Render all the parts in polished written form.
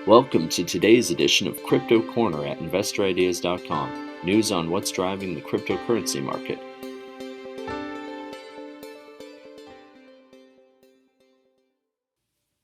Welcome to today's edition of Crypto Corner at InvestorIdeas.com. News on what's driving the cryptocurrency market.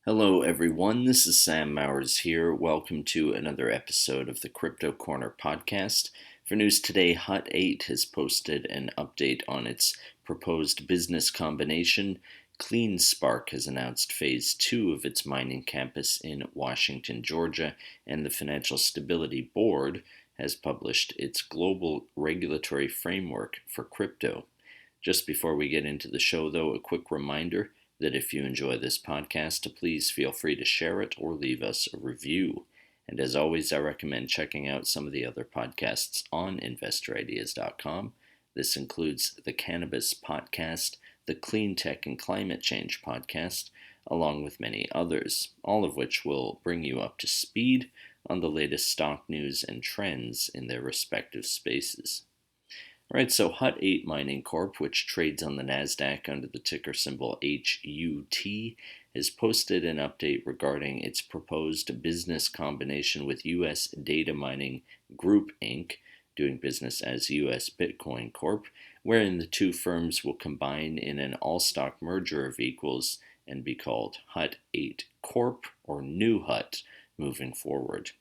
Hello everyone, this is Sam Mowers here. Welcome to another episode of the Crypto Corner podcast. For news today, Hut 8 has posted an update on its proposed business combination. CleanSpark has announced Phase 2 of its mining campus in Washington, Georgia, and the Financial Stability Board has published its global regulatory framework for crypto. Just before we get into the show, though, a quick reminder that if you enjoy this podcast, please feel free to share it or leave us a review. And as always, I recommend checking out some of the other podcasts on InvestorIdeas.com. This includes the Cannabis Podcast, the Clean Tech and Climate Change Podcast, along with many others, all of which will bring you up to speed on the latest stock news and trends in their respective spaces. All right, so Hut 8 Mining Corp, which trades on the NasDaq under the ticker symbol HUT, has posted an update regarding its proposed business combination with U.S. Data Mining Group, Inc., doing business as U.S. Bitcoin Corp., wherein the two firms will combine in an all-stock merger of equals and be called Hut 8 Corp. Or New Hut moving forward.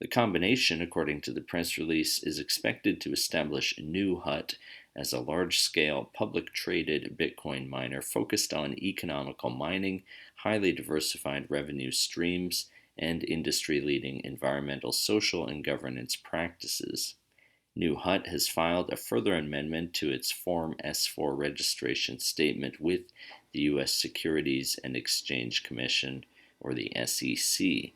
The combination, according to the press release, is expected to establish New Hut as a large-scale, public-traded Bitcoin miner focused on economical mining, highly diversified revenue streams, and industry-leading environmental, social, and governance practices. New Hut has filed a further amendment to its Form S-4 registration statement with the U.S. Securities and Exchange Commission, or the SEC.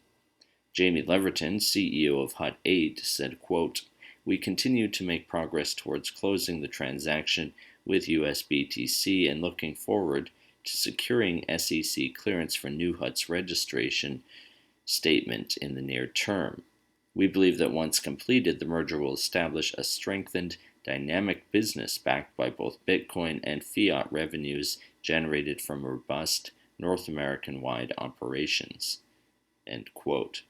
Jamie Leverton, CEO of Hut 8, said, quote, "We continue to make progress towards closing the transaction with USBTC and looking forward to securing SEC clearance for New Hut's registration statement in the near term. We believe that once completed, the merger will establish a strengthened, dynamic business backed by both Bitcoin and fiat revenues generated from robust North American-wide operations." End quote.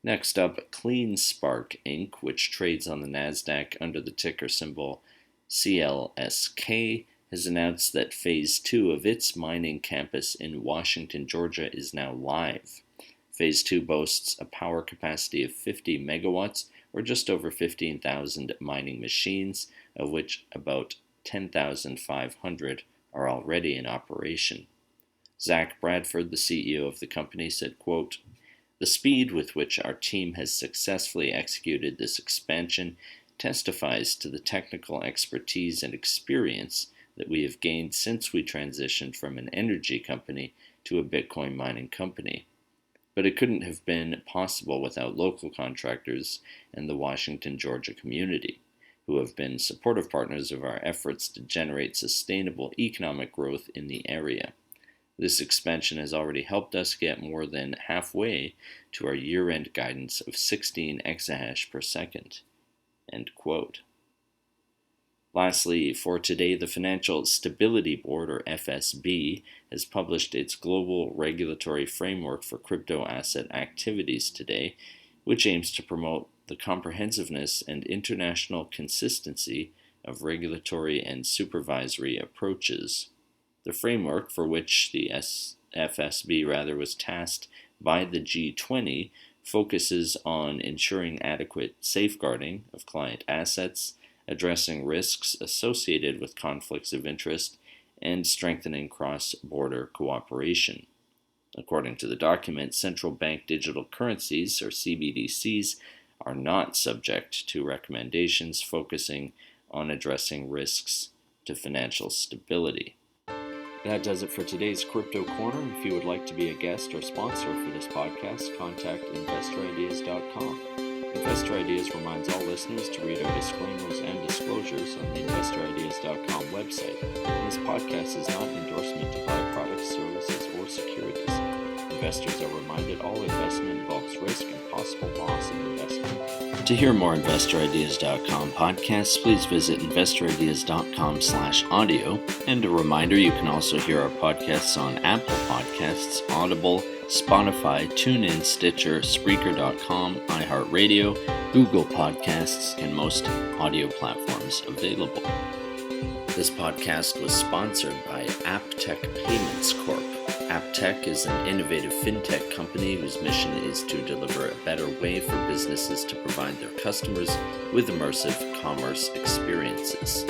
Next up, CleanSpark Inc., which trades on the NasDaq under the ticker symbol CLSK, has announced that Phase 2 of its mining campus in Washington, Georgia is now live. Phase 2 boasts a power capacity of 50 megawatts, or just over 15,000 mining machines, of which about 10,500 are already in operation. Zach Bradford, the CEO of the company, said, quote, "The speed with which our team has successfully executed this expansion testifies to the technical expertise and experience that we have gained since we transitioned from an energy company to a Bitcoin mining company. But it couldn't have been possible without local contractors and the Washington, Georgia community, who have been supportive partners of our efforts to generate sustainable economic growth in the area. This expansion has already helped us get more than halfway to our year-end guidance of 16 exahash per second." End quote. Lastly, for today, the Financial Stability Board, or FSB, has published its global regulatory framework for crypto asset activities today, which aims to promote the comprehensiveness and international consistency of regulatory and supervisory approaches. The framework, for which the FSB was tasked by the G20, focuses on ensuring adequate safeguarding of client assets, addressing risks associated with conflicts of interest, and strengthening cross-border cooperation. According to the document, central bank digital currencies, or CBDCs, are not subject to recommendations focusing on addressing risks to financial stability. That does it for today's Crypto Corner. If you would like to be a guest or sponsor for this podcast, contact InvestorIdeas.com. Investor Ideas reminds all listeners to read our disclaimers and disclosures on the InvestorIdeas.com website. And this podcast is not an endorsement to buy products, services, or securities. Investors are reminded all investment involves risk and possible loss of investment. To hear more InvestorIdeas.com podcasts, please visit InvestorIdeas.com/audio. And a reminder, you can also hear our podcasts on Apple Podcasts, Audible, Spotify, TuneIn, Stitcher, Spreaker.com, iHeartRadio, Google Podcasts, and most audio platforms available. This podcast was sponsored by AppTech Payments Corp. AppTech is an innovative fintech company whose mission is to deliver a better way for businesses to provide their customers with immersive commerce experiences.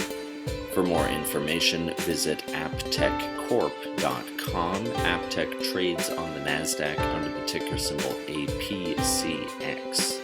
For more information, visit apptechcorp.com. AppTech trades on the NasDaq under the ticker symbol APCX.